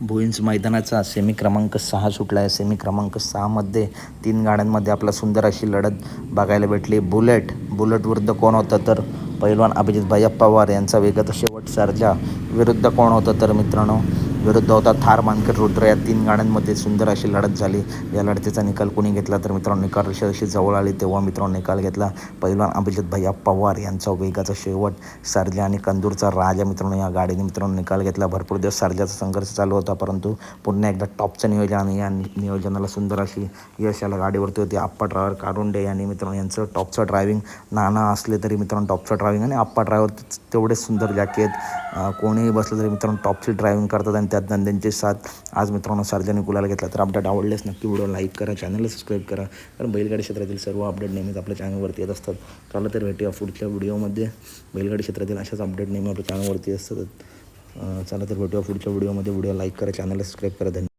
Bhuinj मैदानाचा semi क्रमांक 6 सुटला आहे. सेमी क्रमांक 6मध्ये 3 गाड्यांमध्ये आपला सुंदर अशी लढत बघायला भेटली. बुलेट विरुद्ध कोण होतं तर पैलवान अभिजित भैया पवार यांचा वेगाचा शेवट सर्जा विरुद्ध कोण होतं तर मित्रांनो विरुद्ध होता थार मानकर रुद्र. या 3 गाड्यांमध्ये सुंदर अशी लढत झाली. या लढतीचा निकाल कोणी घेतला तर मित्रांनो निकाल रेषा अशी जवळ आली तेव्हा मित्रांनो निकाल घेतला पैलवान अभिजित भैया पवार यांचा वेगाचा शेवट सर्जा आणि कंदूरचा राजा. मित्रांनो या गाडीने मित्रांनो निकाल घेतला. भरपूर दिवस सर्जाचा संघर्ष चालू होता परंतु पुन्हा एकदा टॉपचं नियोजन आणि या नियोजनाला सुंदर अशी यश याला गाडीवरती होती. आप्पा ड्रायव्हर कारुंडे यांनी मित्रांनो यांचं टॉपचं ड्रायव्हिंग नाना असले तरी मित्रांनो टॉपचं ड्रायव्हिंग आणि आप्पा ड्रायव्हर तेवढेच सुंर जॅकेट कोणीही बसलं तरी मित्रांनो टॉपची ड्रायव्हिंग करतात आणि त्यात धंद्यांची साथ आज मित्रांनो सर्जाने गुलाल घेतला. तर अपडेट आवडल्यास नक्की व्हिडिओ लाईक करा, चॅनलला सबस्क्राईब करा कारण बैलगाडी क्षेत्रातील सर्व अपडेट नेहमीच आपल्या चॅनलवरती येत असतात. चला तर भेटूया पुढच्या व्हिडिओमध्ये. बैलगाडी क्षेत्रातील अशाच अपडेट नेहमी आपल्या चॅनलवरती असतात. चला तर भेटूया पुढच्या व्हिडिओमध्ये. व्हिडिओ लाईक करा, चॅनलला सबस्क्राईब करा. धन्यवाद.